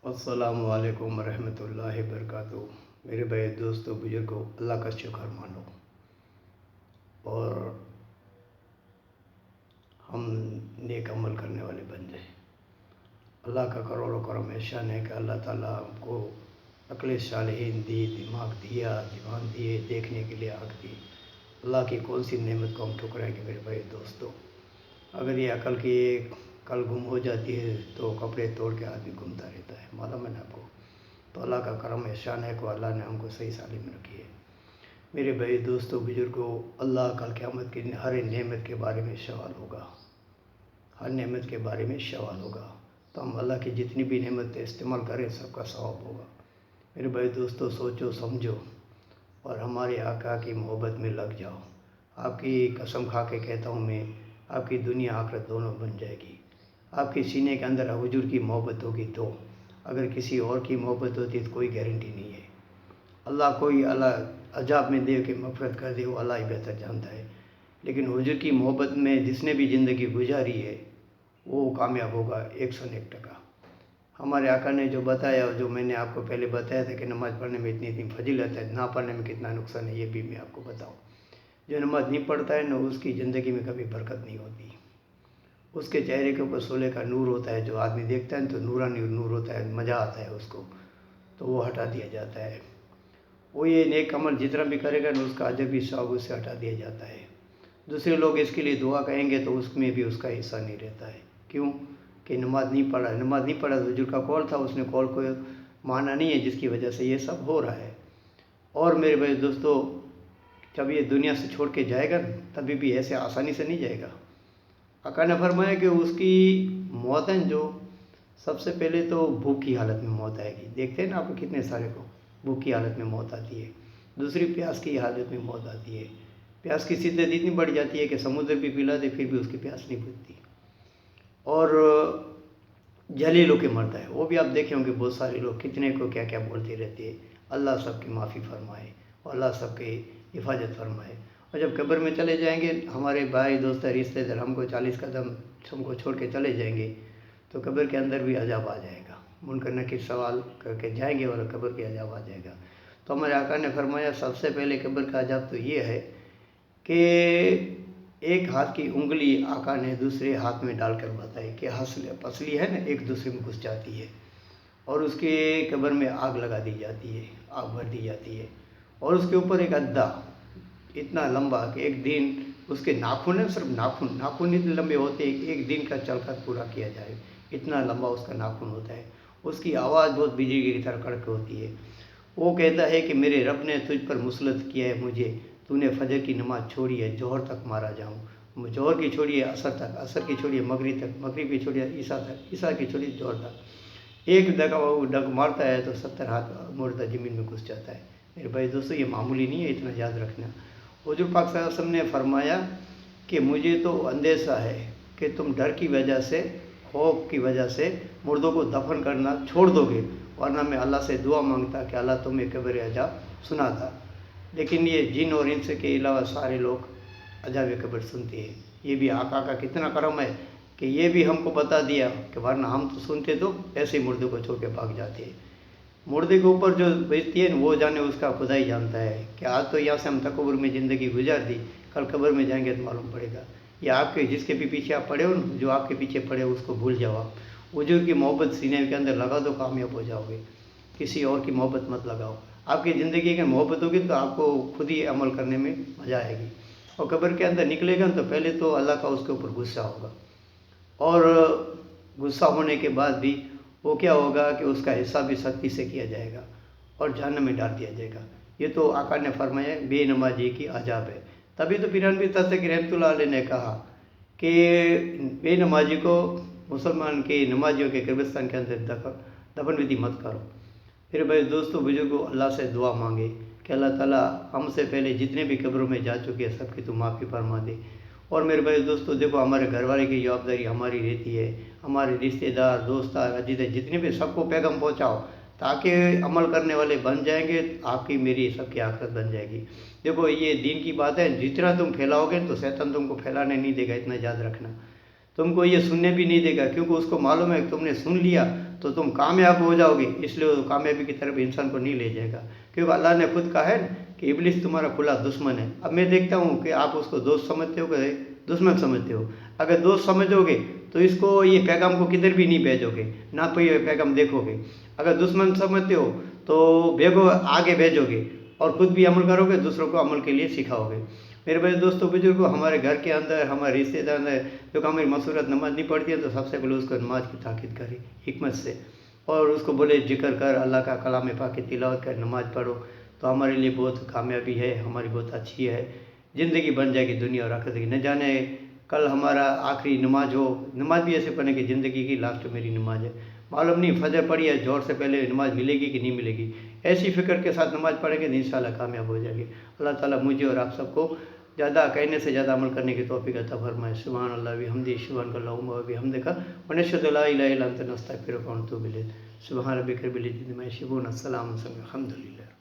السلام علیکم ورحمۃ اللہ وبرکاتہ۔ میرے بھائی دوستوں بزرگوں، اللہ کا شکر مانو اور ہم نیک عمل کرنے والے بن جائیں۔ اللہ کا کروڑوں کرم احسان ہے کہ اللہ تعالیٰ ہم کو عقل صالحین دی، دماغ دیا، زبان دیے، دیکھنے کے لیے آنکھ دی۔ اللہ کی کون سی نعمت کو ہم ٹھکرائیں گے میرے بھائی دوستوں؟ اگر یہ عقل کی کل گم ہو جاتی ہے تو کپڑے توڑ کے آدمی گھومتا رہتا ہے، معلوم ہے نا آپ کو؟ تو اللہ کا کرم احسان ہے کہ اللہ نے ہم کو صحیح سالم رکھی ہے۔ میرے بھائی دوستوں بزرگوں، اللہ کل قیامت کی ہر نعمت کے بارے میں سوال ہوگا، ہر نعمت کے بارے میں سوال ہوگا۔ تو ہم اللہ کی جتنی بھی نعمتیں استعمال کریں سب کا ثواب ہوگا۔ میرے بھائی دوستوں، سوچو سمجھو اور ہمارے آقا کی محبت میں لگ جاؤ۔ آپ کی قسم کھا کے کہتا ہوں میں، آپ کی دنیا آخرت دونوں بن جائے گی۔ آپ کے سینے کے اندر حضور کی محبت ہوگی تو، اگر کسی اور کی محبت ہوتی ہے تو کوئی گارنٹی نہیں ہے۔ اللہ کوئی اللہ عذاب میں دے کہ مغفرت کر دے، وہ اللہ ہی بہتر جانتا ہے، لیکن حضور کی محبت میں جس نے بھی زندگی گزاری ہے وہ کامیاب ہوگا 101%۔ ہمارے آقا نے جو بتایا، جو میں نے آپ کو پہلے بتایا تھا کہ نماز پڑھنے میں اتنی فضیلت ہے، نہ پڑھنے میں کتنا نقصان ہے، یہ بھی میں آپ کو بتاؤں۔ جو نماز نہیں پڑھتا ہے نا، اس کی زندگی میں کبھی برکت نہیں ہوتی۔ اس کے چہرے کے اوپر سولے کا نور ہوتا ہے، جو آدمی دیکھتا ہے تو نورانی نور ہوتا ہے، مزہ آتا ہے اس کو، تو وہ ہٹا دیا جاتا ہے۔ وہ یہ نیک عمل جتنا بھی کرے گا نا، اس کا اجر بھی ثواب اس سے ہٹا دیا جاتا ہے۔ دوسرے لوگ اس کے لیے دعا کہیں گے تو اس میں بھی اس کا حصہ نہیں رہتا ہے۔ کیوں کہ نماز نہیں پڑھا، نماز نہیں پڑھا، حضور کا قول تھا، اس نے قول کو مانا نہیں ہے، جس کی وجہ سے یہ سب ہو رہا ہے۔ اور میرے بھائی دوستو، جب یہ دنیا سے چھوڑ کے جائے گا تبھی بھی ایسے آسانی سے نہیں جائے گا۔ آقا نے فرمایا کہ اس کی موت ہے جو سب سے پہلے تو بھوک کی حالت میں موت آئے گی۔ دیکھتے ہیں نا آپ کتنے سارے کو بھوک کی حالت میں موت آتی ہے۔ دوسری پیاس کی حالت میں موت آتی ہے۔ پیاس کی شدت اتنی بڑھ جاتی ہے کہ سمندر بھی پلا دے پھر بھی اس کی پیاس نہیں بجھتی۔ اور جلیل ہو کے مرتا ہے، وہ بھی آپ دیکھیں ہوں گے، بہت سارے لوگ کتنے کو کیا کیا بولتے رہتے ہیں۔ اللہ سب کی معافی فرمائے اور اللہ سب کی حفاظت فرمائے۔ اور جب قبر میں چلے جائیں گے، ہمارے بھائی دوست رشتہ دار ہم کو 40 قدم ہم کو چھوڑ کے چلے جائیں گے تو قبر کے اندر بھی عذاب آ جائے گا۔ منکر نکیر سوال کر کے جائیں گے اور قبر کے عذاب آ جائے گا۔ تو ہمارے آقا نے فرمایا سب سے پہلے قبر کا عذاب تو یہ ہے کہ ایک ہاتھ کی انگلی آقا نے دوسرے ہاتھ میں ڈال کر بتائی کہ پسلی ہے نا، ایک دوسرے میں گھس جاتی ہے اور اس کے قبر میں آگ لگا دی جاتی ہے، آگ بھر دی جاتی ہے، اور اس کے اوپر ایک گدا اتنا لمبا کہ ایک دن اس کے ناخن ہے، صرف ناخن اتنے لمبے ہوتے ہیں ایک دن کا چل کر پورا کیا جائے، اتنا لمبا اس کا ناخن ہوتا ہے۔ اس کی آواز بہت بجلی کی طرح کڑک ہوتی ہے۔ وہ کہتا ہے کہ میرے رب نے تجھ پر مسلط کیا ہے مجھے، تو نے فجر کی نماز چھوڑی ہے، جوہر تک مارا جاؤں، جوہر کی چھوڑی ہے عصر تک، عصر کی چھوڑی ہے مغرب تک، مغرب کی چھوڑی ہے عشاء تک، عشاء کی چھوڑی ہے جوہر تک۔ ایک دگا وہ ڈگ مارتا ہے تو 70 ہاتھ مردہ زمین میں گھس جاتا ہے۔ میرے بھائی دوستو، یہ معمولی نہیں ہے، اتنا یاد رکھنا۔ حضور پاک صلی اللہ علیہ وسلم نے فرمایا کہ مجھے تو اندیشہ ہے کہ تم ڈر کی وجہ سے، خوف کی وجہ سے مردوں کو دفن کرنا چھوڑ دو گے، ورنہ میں اللہ سے دعا مانگتا کہ اللہ تمہیں قبر عذاب سناتا۔ لیکن یہ جن اور انس کے علاوہ سارے لوگ عذاب قبر سنتے ہیں۔ یہ بھی آقا کا کتنا کرم ہے کہ یہ بھی ہم کو بتا دیا کہ ورنہ ہم تو سنتے تو ایسے ہی مردے کو چھوڑ کے بھاگ جاتے ہیں۔ مردے کے اوپر جو بیچتی ہے وہ جانے اس کا خدا ہی جانتا ہے کہ آج تو یہاں سے ہم تکبر میں زندگی گزار دی، کل قبر میں جائیں گے تو معلوم پڑے گا۔ یا آپ کے جس کے بھی پیچھے آپ پڑے ہو نا، جو آپ کے پیچھے پڑے اس کو بھول جاؤ۔ آپ حضور کی محبت سینے کے اندر لگا دو، کامیاب ہو جاؤ گے۔ کسی اور کی محبت مت لگاؤ۔ آپ کی زندگی کی محبت ہوگی تو آپ کو خود ہی عمل کرنے میں مزہ آئے گی۔ اور قبر کے اندر نکلے گا تو پہلے تو اللہ کا اس کے اوپر غصہ ہوگا، اور غصہ ہونے کے بعد بھی وہ کیا ہوگا کہ اس کا حساب بھی سختی سے کیا جائے گا اور جہنم میں ڈال دیا جائے گا۔ یہ تو آقا نے فرمایا بے نمازی کی عذاب ہے۔ تبھی تو پیرانوی تستگیر رحمۃ اللہ علیہ نے کہا کہ بے نمازی کو، مسلمان کے نمازیوں کے قبرستان کے اندر دفن ودھی مت کرو۔ پھر بھائی دوستو بزرگوں، اللہ سے دعا مانگے کہ اللہ تعالیٰ ہم سے پہلے جتنے بھی قبروں میں جا چکے ہیں سب کی تو معافی فرما دے۔ اور میرے بھائی دوستو دیکھو، ہمارے گھر والے کی جوابداری ہماری رہتی ہے، ہمارے رشتہ دار، دوستار، عزیز جتنے بھی سب کو پیغام پہنچاؤ تاکہ عمل کرنے والے بن جائیں گے، آپ کی میری سب کی آخرت بن جائے گی۔ دیکھو یہ دین کی بات ہے، جتنا تم پھیلاؤ گے تو شیطان تم کو پھیلانے نہیں دے گا، اتنا یاد رکھنا۔ تم کو یہ سننے بھی نہیں دے گا، کیونکہ اس کو معلوم ہے کہ تم نے سن لیا تو تم کامیاب ہو جاؤ گے، اس لیے وہ کامیابی کی طرف انسان کو نہیں لے جائے گا، کیونکہ اللہ نے خود کہا ہے کہ ابلیس تمہارا کھلا دشمن ہے۔ اب میں دیکھتا ہوں کہ آپ اس کو دوست سمجھتے ہو کہ دشمن سمجھتے ہو۔ اگر دوست سمجھو گے تو اس کو یہ پیغام کو کدھر بھی نہیں بھیجو گے، نہ تو یہ پیغام دیکھو گے۔ اگر دشمن سمجھتے ہو تو آگے بھیجو گے اور خود بھی عمل کرو گے، دوسروں کو عمل کے لیے سکھاؤ گے۔ میرے بھائی دوستوں بزرگوں، ہمارے گھر کے اندر ہمارے رشتے دار جو کہ ہماری مسورت نماز نہیں پڑھتی ہے، تو سب سے پہلے اس کو نماز کی تاکید کرے حکمت سے، اور اس کو بولے ذکر کر، اللہ کا کلام پاک کی تلاوت کر، نماز پڑھو، تو ہمارے لیے بہت کامیابی ہے، ہماری بہت اچھی ہے، زندگی بن جائے گی دنیا اور آخرت کی۔ نہ جانے کل ہمارا آخری نماز ہو، نماز بھی ایسے پڑھنے کی زندگی کی لاسٹ میری نماز ہے، معلوم نہیں فجر پڑھی ہے زور سے پہلے نماز ملے گی کہ نہیں ملے گی، ایسی فکر کے ساتھ نماز پڑھیں گے تو انشاءاللہ کامیاب ہو جائے گی۔ اللہ تعالیٰ مجھے اور آپ سب کو زیادہ کہنے سے زیادہ عمل کرنے کی توفیق عطا فرمائے۔ سبحان اللہ بحمدہ، سبحانک اللہم و بحمدک، ونشہد ان لا الہ الا انت، نستغفرک ونتوب الیک۔ سبحان ربک رب العزۃ عما یصفون، السلام علیکم، الحمد للہ۔